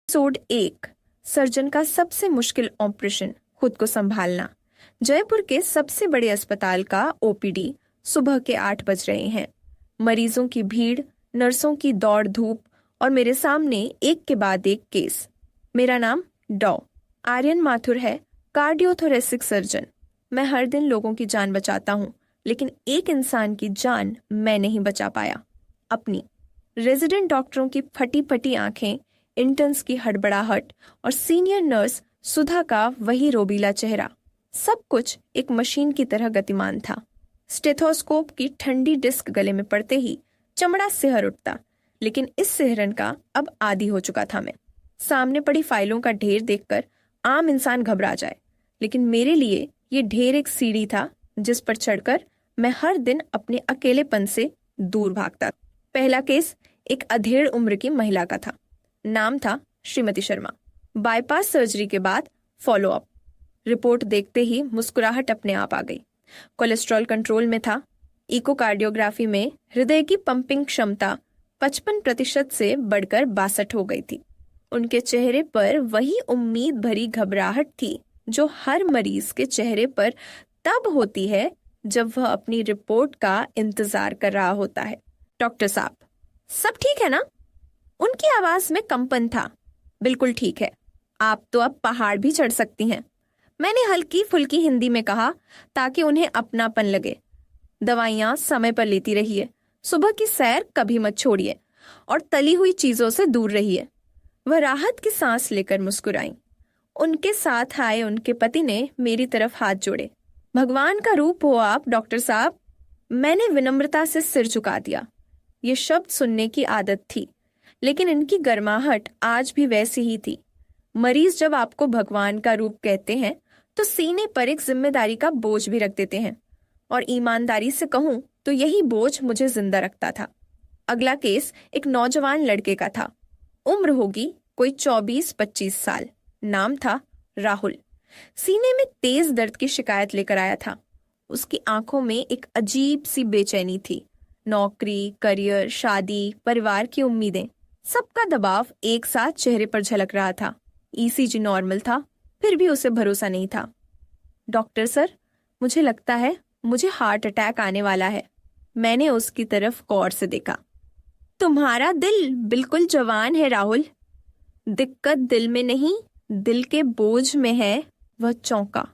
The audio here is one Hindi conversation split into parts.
एपिसोड 1। सर्जन का सबसे मुश्किल ऑपरेशन, खुद को संभालना। जयपुर के सबसे बड़े अस्पताल का ओपीडी। सुबह के 8 बज रहे हैं। मरीजों की भीड़, नर्सों की दौड़ धूप और मेरे सामने एक के बाद एक केस। मेरा नाम डॉ. आर्यन माथुर है, कार्डियोथोरेसिक सर्जन। मैं हर दिन लोगों की जान बचाता हूँ, लेकिन एक इंसान की जान मैं नहीं बचा पाया, अपनी। रेजिडेंट डॉक्टरों की फटी फटी आंखें, इंटर्न्स की हड़बड़ाहट और सीनियर नर्स सुधा का वही रोबीला चेहरा, सब कुछ एक मशीन की तरह गतिमान था। स्टेथोस्कोप की ठंडी डिस्क गले में पड़ते ही चमड़ा सिहर उठता, लेकिन इस सिहरन का अब आदी हो चुका था मैं। सामने पड़ी फाइलों का ढेर देखकर आम इंसान घबरा जाए, लेकिन मेरे लिए ये ढेर एक सीढ़ी था जिस पर चढ़कर मैं हर दिन अपने अकेलेपन से दूर भागता। पहला केस एक अधेड़ उम्र की महिला का था। नाम था श्रीमती शर्मा। बाईपास सर्जरी के बाद फॉलो अप। रिपोर्ट देखते ही मुस्कुराहट अपने आप आ गई। कोलेस्ट्रॉल कंट्रोल में था। इकोकार्डियोग्राफी में हृदय की पंपिंग क्षमता 55% से बढ़कर 62 हो गई थी। उनके चेहरे पर वही उम्मीद भरी घबराहट थी जो हर मरीज के चेहरे पर तब होती है जब वह अपनी रिपोर्ट का इंतजार कर रहा होता है। डॉक्टर साहब, सब ठीक है ना? उनकी आवाज में कंपन था। बिल्कुल ठीक है, आप तो अब पहाड़ भी चढ़ सकती हैं, मैंने हल्की फुल्की हिंदी में कहा ताकि उन्हें अपनापन लगे। दवाइयां समय पर लेती रहिए, सुबह की सैर कभी मत छोड़िए और तली हुई चीजों से दूर रहिए। वह राहत की सांस लेकर मुस्कुराई। उनके साथ आए उनके पति ने मेरी तरफ हाथ जोड़े। भगवान का रूप हो आप, डॉक्टर साहब। मैंने विनम्रता से सिर झुका दिया। ये शब्द सुनने की आदत थी, लेकिन इनकी गर्माहट आज भी वैसी ही थी। मरीज जब आपको भगवान का रूप कहते हैं तो सीने पर एक जिम्मेदारी का बोझ भी रख देते हैं, और ईमानदारी से कहूं तो यही बोझ मुझे जिंदा रखता था। अगला केस एक नौजवान लड़के का था। उम्र होगी कोई 24-25 साल। नाम था राहुल। सीने में तेज दर्द की शिकायत लेकर आया था। उसकी आंखों में एक अजीब सी बेचैनी थी। नौकरी, करियर, शादी, परिवार की उम्मीदें, सबका दबाव एक साथ चेहरे पर झलक रहा था। ईसीजी नॉर्मल था, फिर भी उसे भरोसा नहीं था। डॉक्टर सर, मुझे लगता है मुझे हार्ट अटैक आने वाला है। मैंने उसकी तरफ गौर से देखा। तुम्हारा दिल बिल्कुल जवान है राहुल। दिक्कत दिल में नहीं, दिल के बोझ में है। वह चौंका।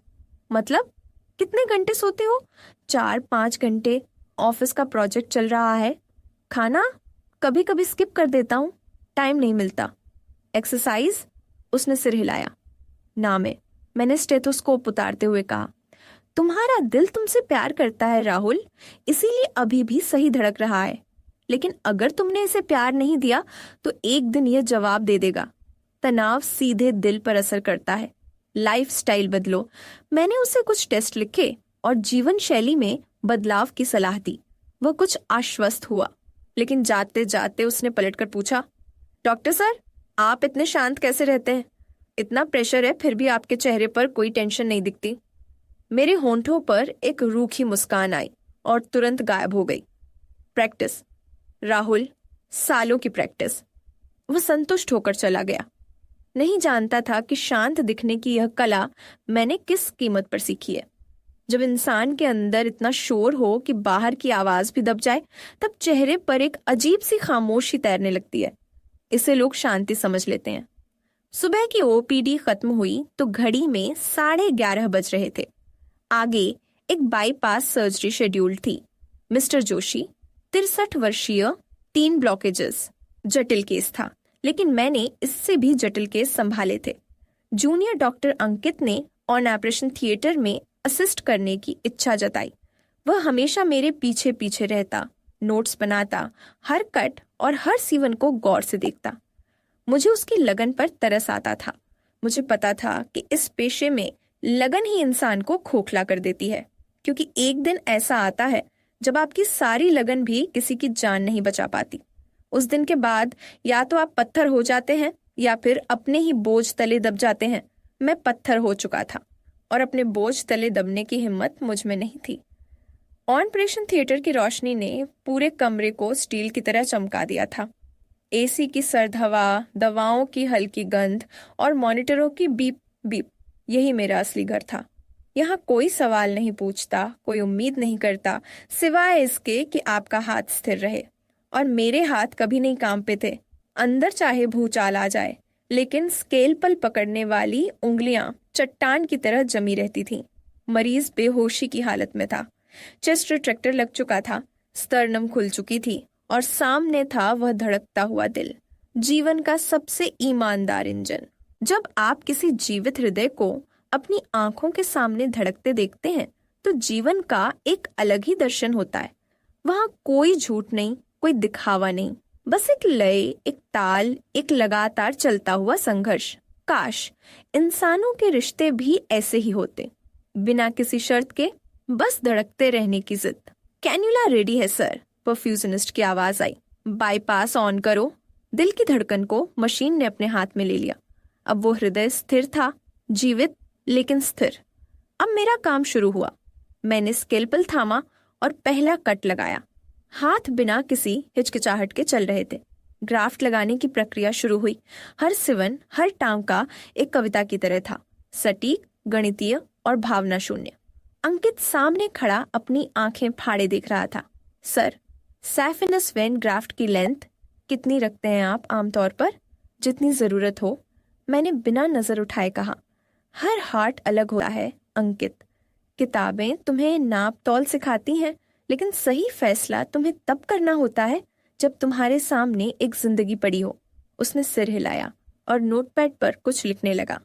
मतलब कितने घंटे सोते हो? 4-5 घंटे। ऑफिस का प्रोजेक्ट चल रहा है। खाना कभी कभी स्किप कर देता हूँ, टाइम नहीं मिलता। एक्सरसाइज? उसने सिर हिलाया। ना मैंने स्टेथोस्कोप उतारते हुए कहा। तुम्हारा दिल तुमसे प्यार करता है राहुल, इसीलिए अभी भी सही धड़क रहा है। लेकिन अगर तुमने इसे प्यार नहीं दिया तो एक दिन यह जवाब दे देगा। तनाव सीधे दिल पर असर करता है। लाइफस्टाइल बदलो। मैंने उसे कुछ टेस्ट लिखे और जीवन शैली में बदलाव की सलाह दी। वह कुछ आश्वस्त हुआ, लेकिन जाते जाते उसने पलटकर पूछा, डॉक्टर सर, आप इतने शांत कैसे रहते हैं? इतना प्रेशर है फिर भी आपके चेहरे पर कोई टेंशन नहीं दिखती। मेरे होंठों पर एक रूखी मुस्कान आई और तुरंत गायब हो गई। प्रैक्टिस राहुल, सालों की प्रैक्टिस। वह संतुष्ट होकर चला गया। नहीं जानता था कि शांत दिखने की यह कला मैंने किस कीमत पर सीखी है। जब इंसान के अंदर इतना शोर हो कि बाहर की आवाज भी दब जाए, तब चेहरे पर एक अजीब सी खामोशी तैरने लगती है। इसे लोग शांति समझ लेते हैं। सुबह की ओपीडी खत्म हुई तो घड़ी में 11:30 बज रहे थे। आगे एक बाईपास सर्जरी शेड्यूल थी। मिस्टर जोशी, 63 वर्षीय, 3 ब्लॉकेजेस। जटिल केस था, लेकिन मैंने इससे भी जटिल केस संभाले थे। जूनियर डॉक्टर अंकित ने ऑन ऑपरेशन थिएटर में असिस्ट करने की इच्छा जताई। वह हमेशा मेरे पीछे पीछे रहता, नोट्स बनाता, हर कट और हर सीवन को गौर से देखता। मुझे उसकी लगन पर तरस आता था। मुझे पता था कि इस पेशे में लगन ही इंसान को खोखला कर देती है, क्योंकि एक दिन ऐसा आता है जब आपकी सारी लगन भी किसी की जान नहीं बचा पाती। उस दिन के बाद या तो आप पत्थर हो जाते हैं या फिर अपने ही बोझ तले दब जाते हैं। मैं पत्थर हो चुका था और अपने बोझ तले दबने की हिम्मत मुझ में नहीं थी। ऑपरेशन थिएटर की रोशनी ने पूरे कमरे को स्टील की तरह चमका दिया था। एसी की सर्द हवा, दवाओं की हल्की गंध और मॉनिटरों की बीप बीप, यही मेरा असली घर था। यहाँ कोई सवाल नहीं पूछता, कोई उम्मीद नहीं करता, सिवाय इसके कि आपका हाथ स्थिर रहे। और मेरे हाथ कभी नहीं कांपते थे। अंदर चाहे भूचाल आ जाए, लेकिन स्केलपल पकड़ने वाली उंगलियां चट्टान की तरह जमी रहती थीं। मरीज बेहोशी की हालत में था। चेस्ट रिट्रैक्टर लग चुका था, स्तरनम खुल चुकी थी और सामने था वह धड़कता हुआ दिल, जीवन का सबसे ईमानदार इंजन। जब आप किसी जीवित हृदय को अपनी आंखों के सामने धड़कते देखते हैं तो जीवन का एक अलग ही दर्शन होता है। वहां कोई झूठ नहीं, कोई दिखावा नहीं, बस एक लय, एक ताल, एक लगातार चलता हुआ संघर्ष। काश इंसानों के रिश्ते भी ऐसे ही होते, बिना किसी शर्त के, बस धड़कते रहने की जिद। कैन्यूला रेडी है सर, परफ्यूजनिस्ट की आवाज आई। बाईपास ऑन करो। दिल की धड़कन को मशीन ने अपने हाथ में ले लिया। अब वो हृदय स्थिर था, जीवित लेकिन स्थिर। अब मेरा काम शुरू हुआ। मैंने स्केलपेल थामा और पहला कट लगाया। हाथ बिना किसी हिचकिचाहट के चल रहे थे। ग्राफ्ट लगाने की प्रक्रिया शुरू हुई। हर सिवन, हर टांका एक कविता की तरह था, सटीक, गणितीय और भावना शून्य। अंकित सामने खड़ा अपनी आंखें फाड़े देख रहा था। सर, सैफिनस वेन ग्राफ्ट की लेंथ कितनी रखते हैं आप आमतौर पर? जितनी जरूरत हो, मैंने बिना नजर उठाए कहा। हर हार्ट अलग होता है अंकित। किताबें तुम्हें नाप तौल सिखाती हैं, लेकिन सही फैसला तुम्हें तब करना होता है जब तुम्हारे सामने एक जिंदगी पड़ी हो। उसने सिर हिलाया और नोटपैड पर कुछ लिखने लगा।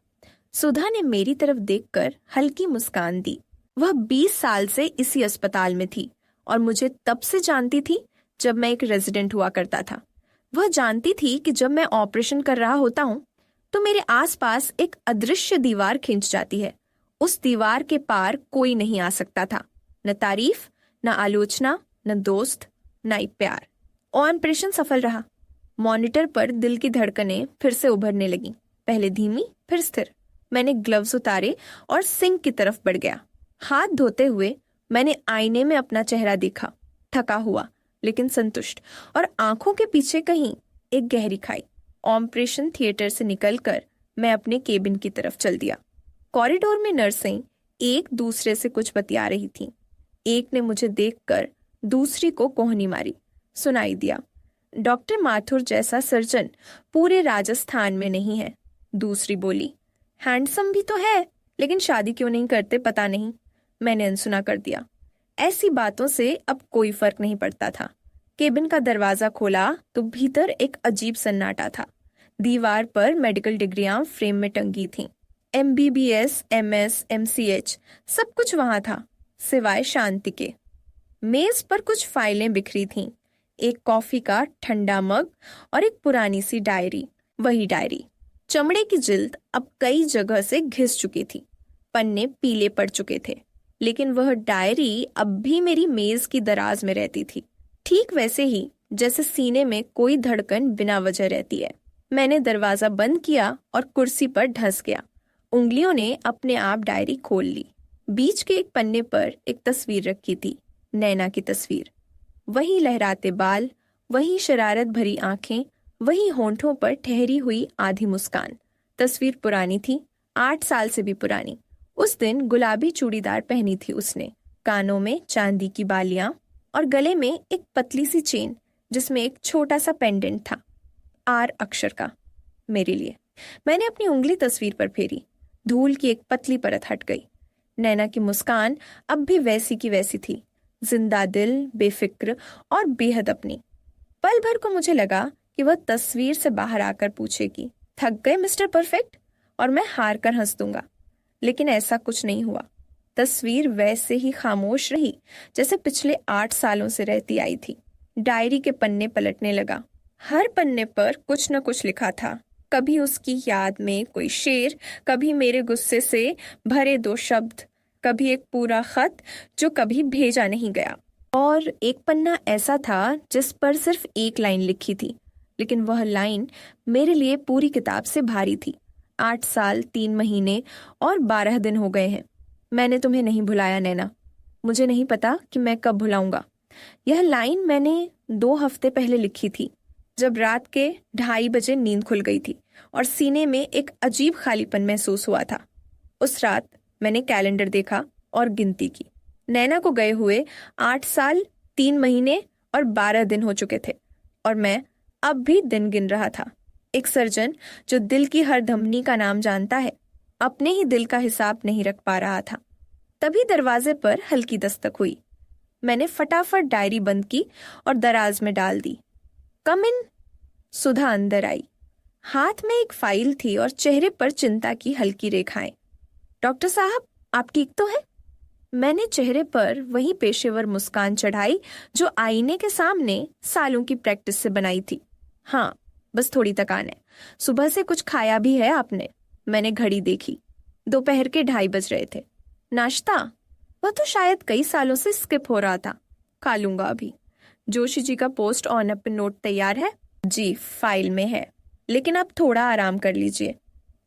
सुधा ने मेरी तरफ देखकर हल्की मुस्कान दी। वह 20 साल से इसी अस्पताल में थी और मुझे तब से जानती थी जब मैं एक रेजिडेंट हुआ करता था। वह जानती थी कि जब मैं ऑपरेशन कर रहा होता हूँ तो मेरे आसपास एक अदृश्य दीवार खिंच जाती है। उस दीवार के पार कोई नहीं आ सकता था, न तारीफ, न आलोचना, न दोस्त, न प्यार। ऑपरेशन सफल रहा। मॉनिटर पर दिल की धड़कनें फिर से उभरने लगीं, पहले धीमी फिर स्थिर। मैंने ग्लव्स उतारे और सिंक की तरफ बढ़ गया। हाथ धोते हुए मैंने आईने में अपना चेहरा देखा, थका हुआ लेकिन संतुष्ट, और आंखों के पीछे कहीं एक गहरी खाई। ऑपरेशन थिएटर से निकलकर मैं अपने केबिन की तरफ चल दिया। कॉरिडोर में नर्सें एक दूसरे से कुछ बतिया रही थीं। एक ने मुझे देखकर दूसरी को कोहनी मारी। सुनाई दिया, डॉक्टर माथुर जैसा सर्जन पूरे राजस्थान में नहीं है। दूसरी बोली, हैंडसम भी तो है, लेकिन शादी क्यों नहीं करते पता नहीं। मैंने अनसुना कर दिया। ऐसी बातों से अब कोई फर्क नहीं पड़ता था। केबिन का दरवाजा खोला तो भीतर एक अजीब सन्नाटा था। दीवार पर मेडिकल डिग्रियां फ्रेम में टंगी थीं। MBBS, MS, MCH सब कुछ वहां था, सिवाय शांति के। मेज पर कुछ फाइलें बिखरी थीं, एक कॉफी का ठंडा मग और एक पुरानी सी डायरी। वही डायरी, चमड़े की जिल्द अब कई जगह से घिस चुकी थी, पन्ने पीले पड़ चुके थे, लेकिन वह डायरी अब भी मेरी मेज की दराज में रहती थी, ठीक वैसे ही जैसे सीने में कोई धड़कन बिना वजह रहती है। मैंने दरवाजा बंद किया और कुर्सी पर ढस गया। उंगलियों ने अपने आप डायरी खोल ली। बीच के एक पन्ने पर एक तस्वीर रखी थी, नैना की तस्वीर। वही लहराते बाल, वही शरारत भरी आंखें, वही होंठों पर ठहरी हुई आधी मुस्कान। तस्वीर पुरानी थी, 8 साल से भी पुरानी। उस दिन गुलाबी चूड़ीदार पहनी थी उसने, कानों में चांदी की बालियां और गले में एक पतली सी चेन जिसमें एक छोटा सा पेंडेंट था, R अक्षर का, मेरे लिए। मैंने अपनी उंगली तस्वीर पर फेरी। धूल की एक पतली परत हट गई। नैना की मुस्कान अब भी वैसी की वैसी थी, जिंदा दिल, बेफिक्र और बेहद अपनी। पल भर को मुझे लगा कि वह तस्वीर से बाहर आकर पूछेगी, थक गए मिस्टर परफेक्ट, और मैं हार कर हंस दूंगा। लेकिन ऐसा कुछ नहीं हुआ। तस्वीर वैसे ही खामोश रही जैसे पिछले 8 सालों से रहती आई थी। डायरी के पन्ने पलटने लगा। हर पन्ने पर कुछ न कुछ लिखा था। कभी उसकी याद में कोई शेर, कभी मेरे गुस्से से भरे 2 शब्द, कभी एक पूरा खत जो कभी भेजा नहीं गया। और एक पन्ना ऐसा था जिस पर सिर्फ एक लाइन लिखी थी, लेकिन वह लाइन मेरे लिए पूरी किताब से भारी थी। 8 साल, 3 महीने और 12 दिन हो गए हैं। मैंने तुम्हें नहीं भुलाया नैना। मुझे नहीं पता कि मैं कब भुलाऊंगा। यह लाइन मैंने 2 हफ्ते पहले लिखी थी। जब रात के 2:30 बजे नींद खुल गई थी और सीने में एक अजीब खालीपन महसूस हुआ था। उस रात मैंने कैलेंडर देखा और गिनती की। नैना को गए हुए 8 साल 3 महीने और 12 दिन हो चुके थे और मैं अब भी दिन गिन रहा था। एक सर्जन जो दिल की हर धमनी का नाम जानता है, अपने ही दिल का हिसाब नहीं रख पा रहा था। तभी दरवाजे पर हल्की दस्तक हुई। मैंने फटाफट डायरी बंद की और दराज में डाल दी। कम इन। सुधा अंदर आई। हाथ में एक फाइल थी और चेहरे पर चिंता की हल्की रेखाएं। डॉक्टर साहब, आप ठीक तो हैं? मैंने चेहरे पर वही पेशेवर मुस्कान चढ़ाई जो आईने के सामने सालों की प्रैक्टिस से बनाई थी। हाँ, बस थोड़ी थकान है। सुबह से कुछ खाया भी है आपने? मैंने घड़ी देखी। दोपहर के 2:30 बज रहे थे। नाश्ता? वह तो शायद कई सालों से स्किप हो रहा था। खा लूंगा अभी। जोशी जी का पोस्ट ऑन अप नोट तैयार है? जी, फाइल में है, लेकिन आप थोड़ा आराम कर लीजिए।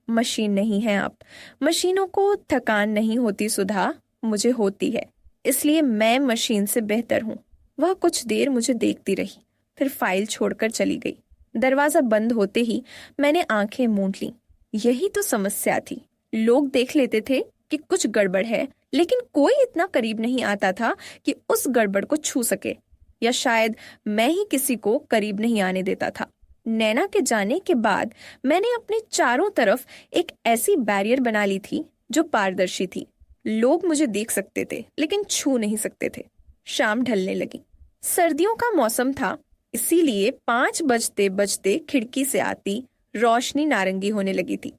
मशीन नहीं है आप। मशीनों को थकान नहीं होती सुधा, मुझे होती है, इसलिए मैं मशीन से बेहतर हूँ। वह कुछ देर मुझे देखती रही, फिर फाइल छोड़कर चली गई। दरवाजा बंद होते ही मैंने आंखें मूंद लीं। यही तो समस्या थी। लोग देख लेते थे कि कुछ गड़बड़ है, लेकिन कोई इतना करीब नहीं आता था कि उस गड़बड़ को छू सके, या शायद मैं ही किसी को करीब नहीं आने देता था। नैना के जाने के बाद मैंने अपने चारों तरफ एक ऐसी बैरियर बना ली थी जो पारदर्शी थी। लोग मुझे देख सकते थे लेकिन छू नहीं सकते थे। शाम ढलने लगी। सर्दियों का मौसम था, इसीलिए 5 बजते बजते खिड़की से आती रोशनी नारंगी होने लगी थी।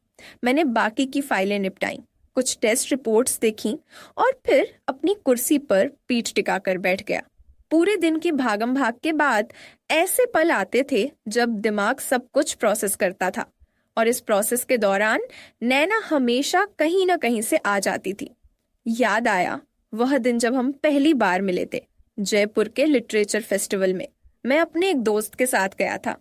मैंने बाकी की फाइलें निपटाई, कुछ टेस्ट रिपोर्ट्स देखी और फिर अपनी कुर्सी पर पीठ टिकाकर बैठ गया। पूरे दिन की भागम भाग के बाद ऐसे पल आते थे जब दिमाग सब कुछ प्रोसेस करता था, और इस प्रोसेस के दौरान नैना हमेशा कहीं ना कहीं से आ जाती थी। याद आया वह दिन जब हम पहली बार मिले थे, जयपुर के लिटरेचर फेस्टिवल में। मैं अपने एक दोस्त के साथ गया था।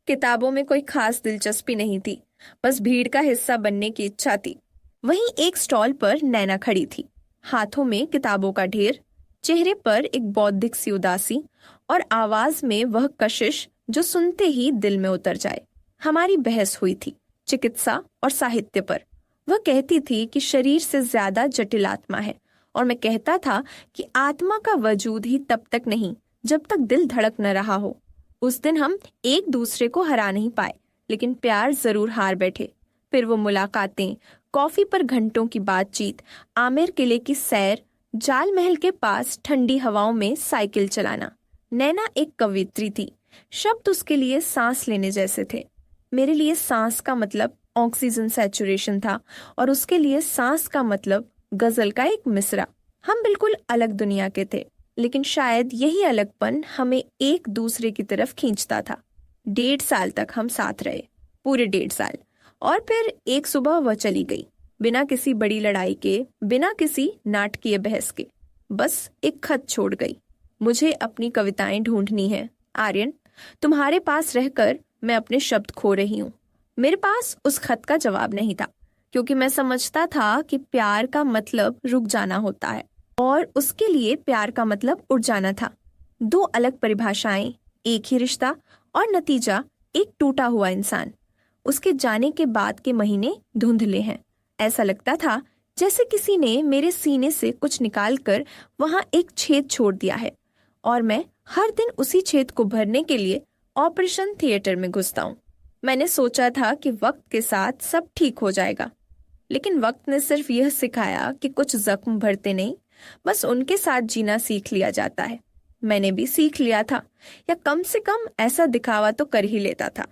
किताबों में कोई खास दिलचस्पी नहीं थी, बस भीड़ का हिस्सा बनने की इच्छा थी। वहीं एक स्टॉल पर नैना खड़ी थी, हाथों में किताबों का ढेर, चेहरे पर एक बौद्धिक सी उदासी और आवाज में वह कशिश जो सुनते ही दिल में उतर जाए। हमारी बहस हुई थी चिकित्सा और साहित्य पर। वह कहती थी कि शरीर से ज्यादा जटिल आत्मा है, और मैं कहता था कि आत्मा का वजूद ही तब तक नहीं जब तक दिल धड़क न रहा हो। उस दिन हम एक दूसरे को हरा नहीं पाए, लेकिन प्यार जरूर हार बैठे। फिर वो मुलाकातें, कॉफी पर घंटों की बातचीत, आमेर किले की सैर, जाल महल के पास ठंडी हवाओं में साइकिल चलाना। नैना एक कवियत्री थी। शब्द उसके लिए सांस लेने जैसे थे। मेरे लिए सांस का मतलब ऑक्सीजन सैचुरेशन था, और उसके लिए सांस का मतलब गजल का एक मिसरा। हम बिल्कुल अलग दुनिया के थे, लेकिन शायद यही अलगपन हमें एक दूसरे की तरफ खींचता था। 1.5 साल तक हम साथ रहे, पूरे 1.5 साल। और फिर एक सुबह वह चली गई, बिना किसी बड़ी लड़ाई के, बिना किसी नाटकीय बहस के। बस एक खत छोड़ गई। मुझे अपनी कविताएं ढूंढनी है आर्यन। तुम्हारे पास रहकर मैं अपने शब्द खो रही हूँ। मेरे पास उस खत का जवाब नहीं था, क्योंकि मैं समझता था कि प्यार का मतलब रुक जाना होता है, और उसके लिए प्यार का मतलब उड़ जाना था। 2 अलग परिभाषाएं, एक ही रिश्ता, और नतीजा एक टूटा हुआ इंसान। उसके जाने के बाद के महीने धुंधले हैं। ऐसा लगता था जैसे किसी ने मेरे सीने से कुछ निकालकर वहां एक छेद छोड़ दिया है, और मैं हर दिन उसी छेद को भरने के लिए ऑपरेशन थिएटर में घुसता हूँ। मैंने सोचा था कि वक्त के साथ सब ठीक हो जाएगा, लेकिन वक्त ने सिर्फ यह सिखाया कि कुछ जख्म भरते नहीं, बस उनके साथ जीना सीख लिया जाता है। मैंने भी सीख लिया था, या कम से कम ऐसा दिखावा तो कर ही लेता था।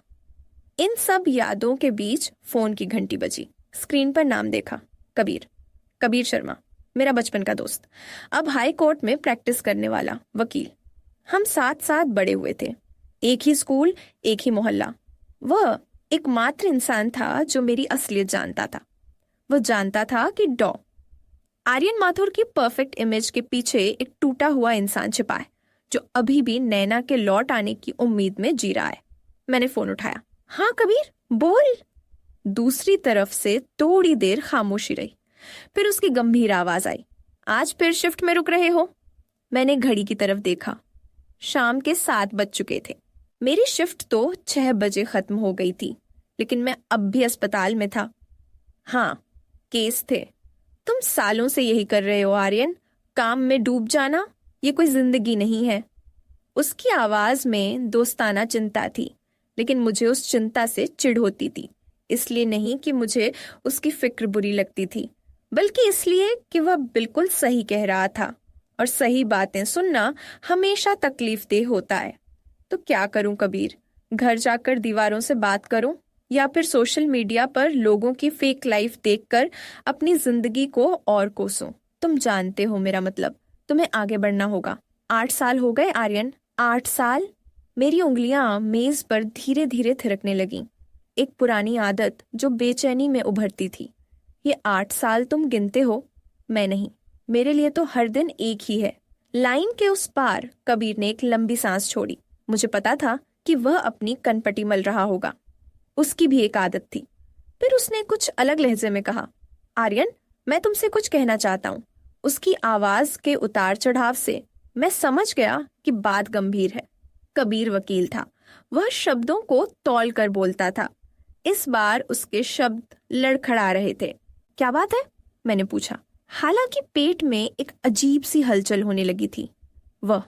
इन सब यादों के बीच फोन की घंटी बजी। स्क्रीन पर नाम देखा, कबीर शर्मा, मेरा बचपन का दोस्त, अब हाई कोर्ट में प्रैक्टिस करने वाला वकील। हम साथ साथ बड़े हुए थे, एक ही स्कूल, एक ही मोहल्ला। वह एकमात्र इंसान था जो मेरी असलियत जानता था। वह जानता था कि आर्यन माथुर की परफेक्ट इमेज के पीछे एक टूटा हुआ इंसान छिपा है, जो अभी भी नैना के लौट आने की उम्मीद में जी रहा है। मैंने फोन उठाया। हाँ कबीर, बोल। दूसरी तरफ से थोड़ी देर खामोशी रही, फिर उसकी गंभीर आवाज आई। आज फिर शिफ्ट में रुक रहे हो? मैंने घड़ी की तरफ देखा। शाम के 7 बज चुके थे। मेरी शिफ्ट तो 6 बजे खत्म हो गई थी, लेकिन मैं अब भी अस्पताल में था। हाँ, केस थे। तुम सालों से यही कर रहे हो आर्यन, काम में डूब जाना, ये कोई जिंदगी नहीं है। उसकी आवाज में दोस्ताना चिंता थी, लेकिन मुझे उस चिंता से चिढ़ होती थी। इसलिए नहीं कि मुझे उसकी फिक्र बुरी लगती थी, बल्कि इसलिए कि वह बिल्कुल सही कह रहा था, और सही बातें सुनना हमेशा तकलीफदेह होता है। तो क्या करूं कबीर, घर जाकर दीवारों से बात करूं, या फिर सोशल मीडिया पर लोगों की फेक लाइफ देखकर अपनी जिंदगी को और कोसूं? तुम जानते हो मेरा मतलब, तुम्हें आगे बढ़ना होगा। 8 साल हो गए आर्यन, 8 साल। मेरी उंगलियां मेज पर धीरे धीरे थिरकने लगीं। एक पुरानी आदत जो बेचैनी में उभरती थी। ये 8 साल तुम गिनते हो, मैं नहीं। मेरे लिए तो हर दिन एक ही है। लाइन के उस पार कबीर ने एक लंबी सांस छोड़ी। मुझे पता था कि वह अपनी कनपटी मल रहा होगा। उसकी भी एक आदत थी। फिर उसने कुछ अलग लहजे में कहा, आर्यन, मैं तुमसे कुछ कहना चाहता हूँ। उसकी आवाज के उतार चढ़ाव से मैं समझ गया कि बात गंभीर है। कबीर वकील था। वह शब्दों को तौल कर बोलता था। इस बार उसके शब्द लड़खड़ा रहे थे। क्या बात है? मैंने पूछा। हालांकि पेट में एक अजीब सी हलचल होने लगी थी। वह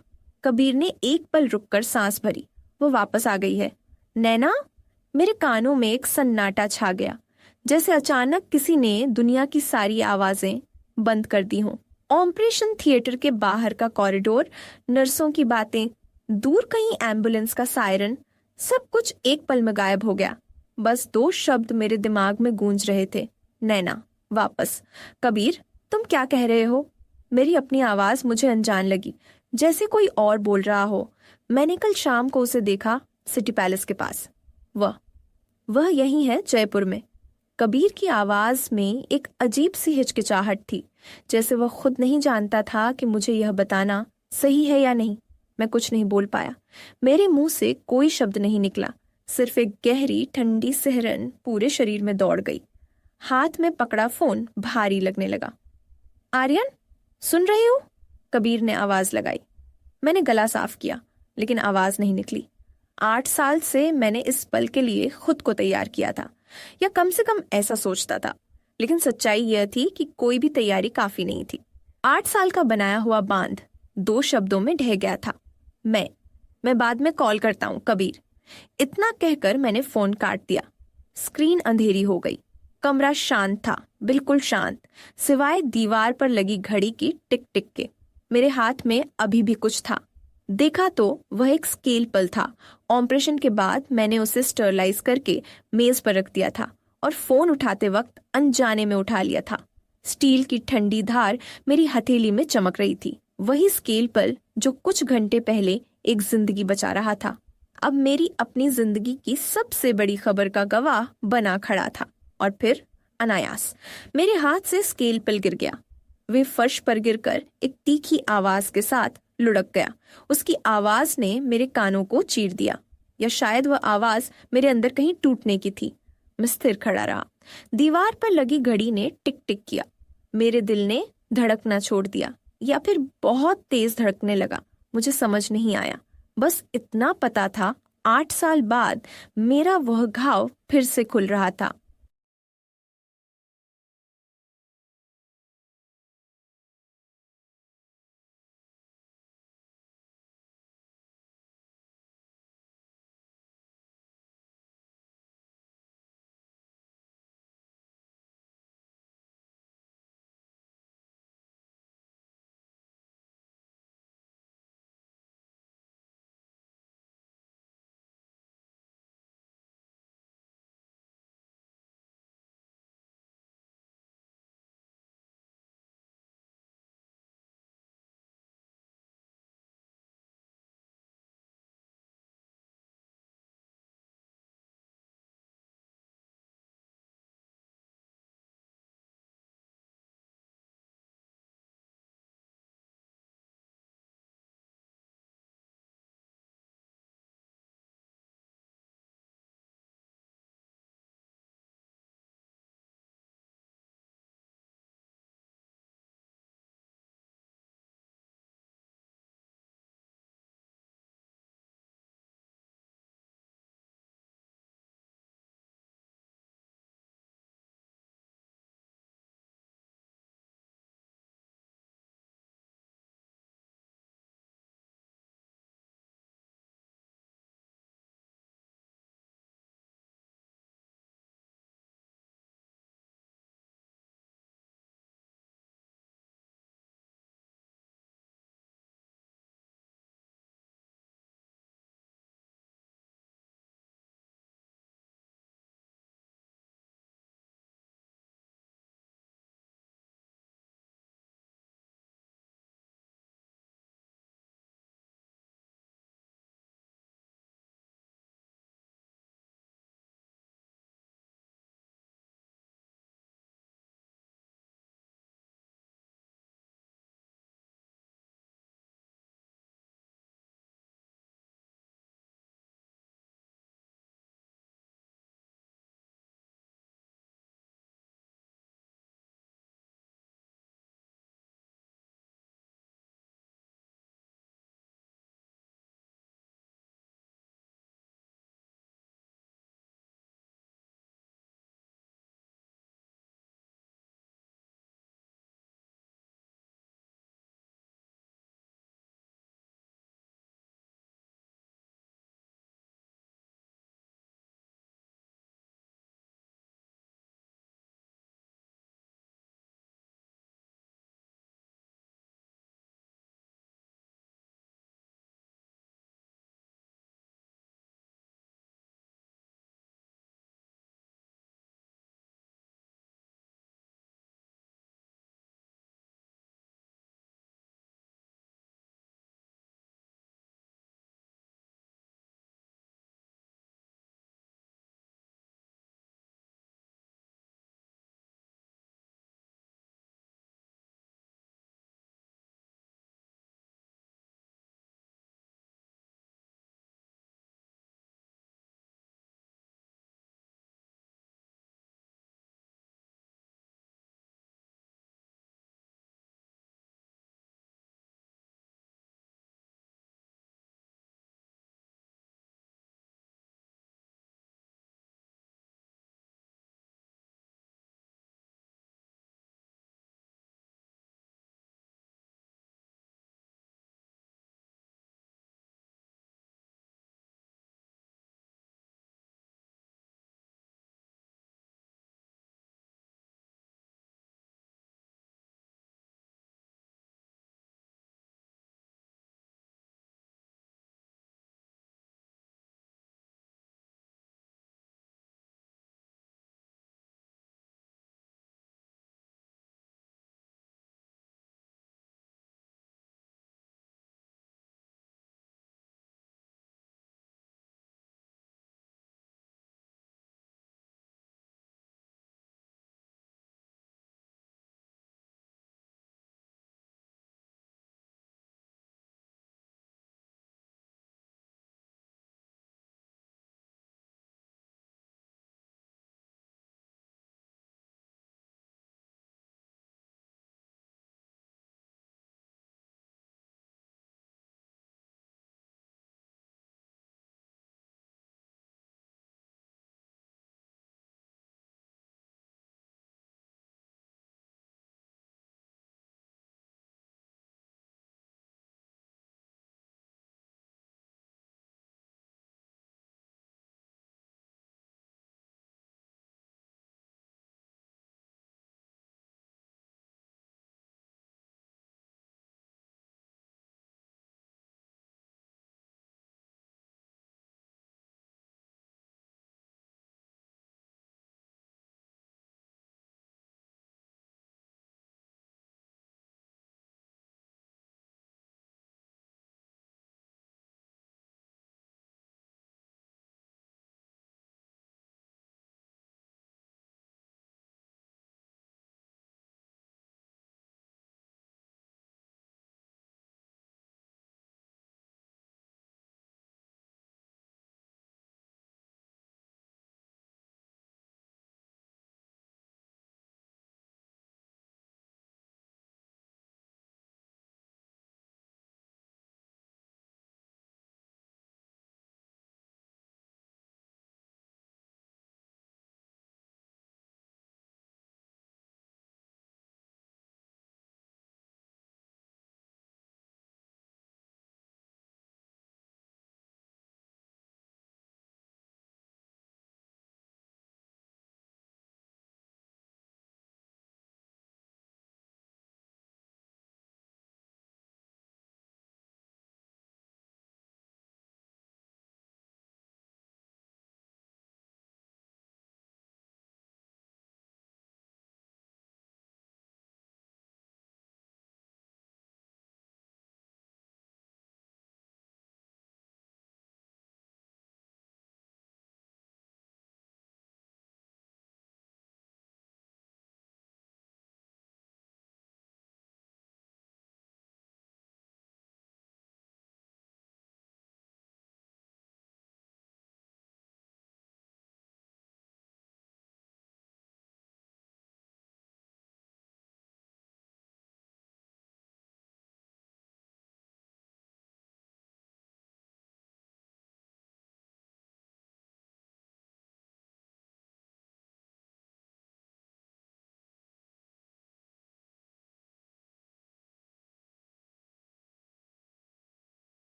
कबीर ने एक पल रुककर सांस भरी। वो वापस आ गई है। नैना? मेरे कानों में एक सन्नाटा छा गया, जैसे अचानक किसी ने दुनिया की सारी आवाजें बंद कर दी हों। ऑपरेशन थिएटर के बाहर का कॉरिडोर, नर्सों की बातें, दूर कहीं एम्बुलेंस का सायरन, सब कुछ एक पल में गायब हो गया। बस 2 शब्द मेरे दिमाग में गूंज रहे थे, नैना, वापस। कबीर, तुम क्या कह रहे हो? मेरी अपनी आवाज मुझे अनजान लगी, जैसे कोई और बोल रहा हो। मैंने कल शाम को उसे देखा, सिटी पैलेस के पास। वह यही है, जयपुर में। कबीर की आवाज में एक अजीब सी हिचकिचाहट थी, जैसे वह खुद नहीं जानता था कि मुझे यह बताना सही है या नहीं। मैं कुछ नहीं बोल पाया। मेरे मुंह से कोई शब्द नहीं निकला। सिर्फ एक गहरी ठंडी सिहरन पूरे शरीर में दौड़ गई। हाथ में पकड़ा फोन भारी लगने लगा। आर्यन, सुन रही हो? कबीर ने आवाज लगाई। मैंने गला साफ किया, लेकिन आवाज नहीं निकली। 8 साल से मैंने इस पल के लिए खुद को तैयार किया था, या कम से कम ऐसा सोचता था। लेकिन सच्चाई यह थी कि कोई भी तैयारी काफी नहीं थी। 8 साल का बनाया हुआ बांध 2 शब्दों में ढह गया था। मैं बाद में कॉल करता हूँ, कबीर। इतना कहकर मैंने फोन काट दिया। स्क्रीन अंधेरी हो गई। कमरा शांत था, बिल्कुल शांत, सिवाय दीवार पर लगी घड़ी की टिक टिक के। मेरे हाथ में अभी भी कुछ था। देखा तो वह एक स्केलपेल था। ऑपरेशन के बाद मैंने उसे स्टरलाइज करके मेज पर रख दिया था, और फोन उठाते वक्त अनजाने में उठा लिया था। स्टील की ठंडी धार मेरी हथेली में चमक रही थी। वही स्केलपेल जो कुछ घंटे पहले एक जिंदगी बचा रहा था, अब मेरी अपनी जिंदगी की सबसे बड़ी खबर का गवाह बना खड़ा था। और फिर अनायास मेरे हाथ से स्केलपेल गिर गया। वे फर्श पर गिरकर एक तीखी आवाज के साथ लुढ़क गया। उसकी आवाज ने मेरे कानों को चीर दिया, या शायद वह आवाज मेरे अंदर कहीं टूटने की थी। मैं स्थिर खड़ा रहा। दीवार पर लगी घड़ी ने टिक टिक किया। मेरे दिल ने धड़कना छोड़ दिया, या फिर बहुत तेज धड़कने लगा। मुझे समझ नहीं आया। बस इतना पता था, 8 साल बाद मेरा वह घाव फिर से खुल रहा था।